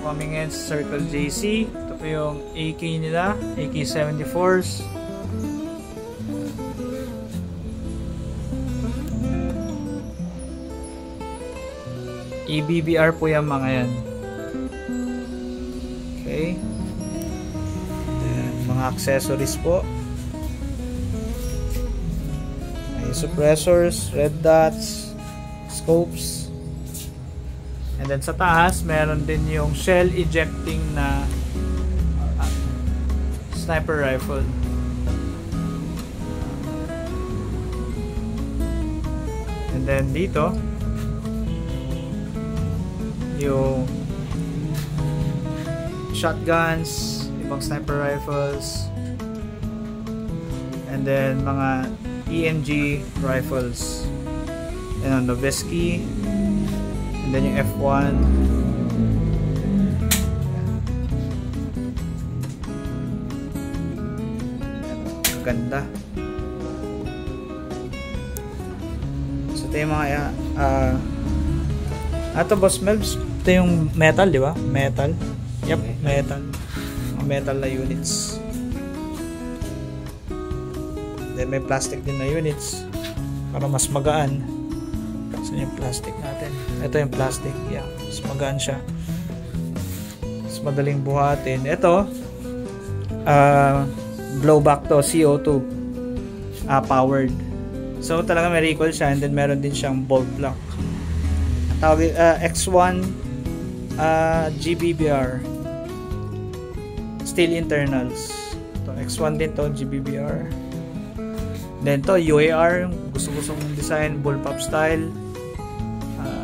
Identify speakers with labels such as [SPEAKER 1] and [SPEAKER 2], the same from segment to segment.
[SPEAKER 1] coming in Circle JC. Ito po yung AK nila, AK-74s. EBBR po yung mga yan. Okay. Then, mga accessories po. May suppressors, red dots, scopes. And then sa taas, meron din yung shell ejecting na sniper rifle. And then dito, yung shotguns, ibang sniper rifles, and then mga EMG rifles, and Noveski, and then yung F1. Ganda. So ito yung mga ito Boss Melbs, ito yung metal, di ba? Metal. Yep, metal. Mga metal na units. Then may plastic din na units para mas magaan. So yung plastic natin. Ito yung plastic. Yeah, mas magaan siya. Mas madaling buhatin. Ito, blowback to, CO2 powered. So talaga may recoil siya, and then meron din siyang bolt lock. Tawag X1 GBBR steel internals. To X1 din to, GBBR. Then to UAR, gusto-gustong design bullpup style.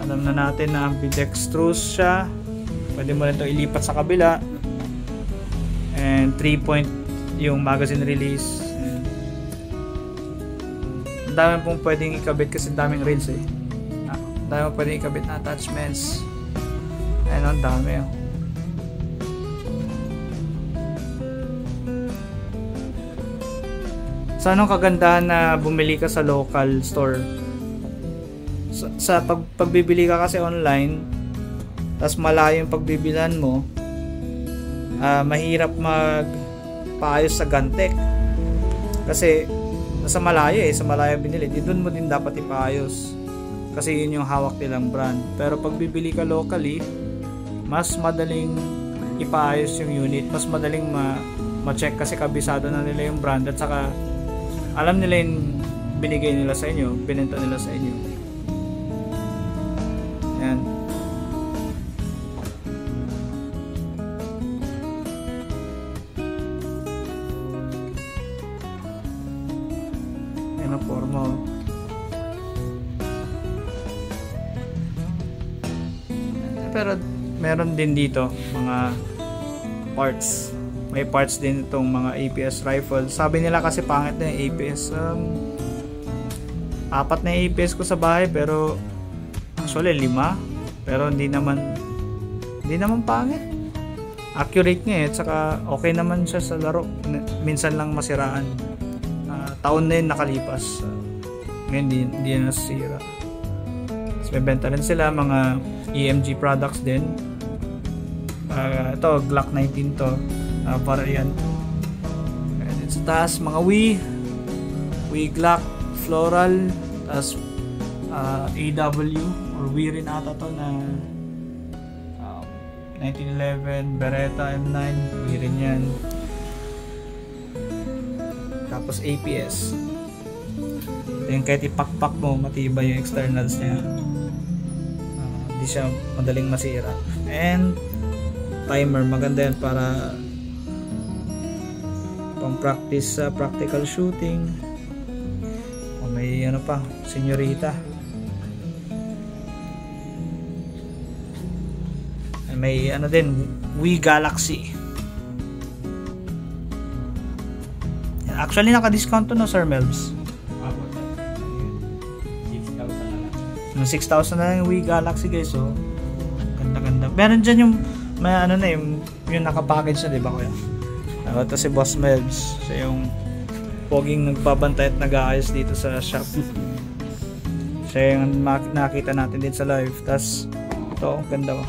[SPEAKER 1] Alam na natin na ambidextrous siya. Pwede mo rin to ilipat sa kabila. And 3-point yung magazine release. Ang dami pong pwedeng ikabit kasi daming rails eh. Dahil mo pwede ikabit na attachments. Ayun, ang dami. Sa anong kagandahan na bumili ka sa local store? Sa pagbibili ka kasi online, tas malayo yung pagbibilan mo, mahirap magpaayos sa Gantech. Kasi nasa malayo sa malayo binili. Doon mo din dapat ipaayos. Kasi yun yung hawak nilang brand. Pero pag bibili ka locally, mas madaling ipaayos yung unit. Mas madaling ma-check kasi kabisado na nila yung brand. At saka alam nila yung binigay nila sa inyo, binenta nila sa inyo. Yan. Yan ang forma. Pero meron din dito mga parts. May parts din itong mga APS rifle. Sabi nila kasi pangit na yung APS. 4 na yung APS ko sa bahay, pero actually 5. Pero hindi naman pangit. Accurate nga at saka okay naman siya sa laro. Minsan lang masiraan. Taon na yun nakalipas. Ngayon hindi na nasira. May benta rin sila mga EMG products din. Ito Glock 19 to, variant. And sa taas mga Wii Glock floral, tas AW or Wii rin ata to na 1911 Beretta M9, Wii rin yan. Tapos APS. Then kahit ipakpak mo, matibay yung externals niya. Hindi siya madaling masira. And timer, maganda yan para pang practice sa practical shooting. O may ano pa, senyorita. May ano din, Wii Galaxy. Actually naka-discount to no Sir Melbs. 6,000 na lang yung Wii Galaxy guys, so ganda-ganda. Meron dyan yung may ano na yung naka-package na, diba kuya? Ito si Boss Melbs, siya yung poging nagpabantay at nag-aayos dito sa shop. Siya yung nakita natin din sa live. Tas ito, ganda ko.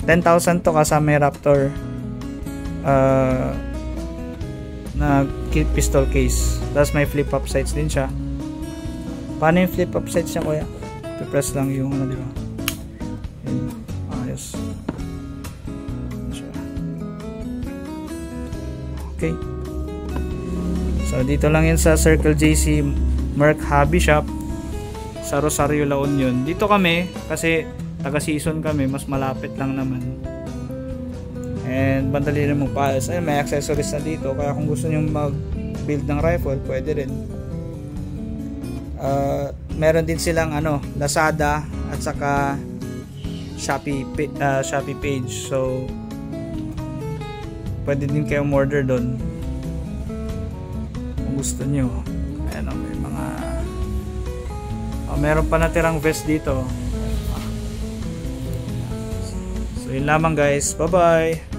[SPEAKER 1] 10,000 to kasama yung Raptor na pistol case. Tapos may flip-up sights din siya. Paano yung flip-up sights niya, kuya? Pipress lang yung ano, di ba? Ayos. Okay. So, dito lang yun sa Circle JC Merc Hobby Shop sa Rosario, La Union. Dito kami, kasi taga-season kami, mas malapit lang naman. And bandali rin mong paayos. Ayun, may accessories na dito. Kaya kung gusto nyo mag-build ng rifle, pwede rin. Meron din silang Lazada at saka Shopee page. So, pwede din kayo order doon kung gusto nyo. Ayan, may mga meron pa natirang vest dito. So, yun lamang guys. Bye bye.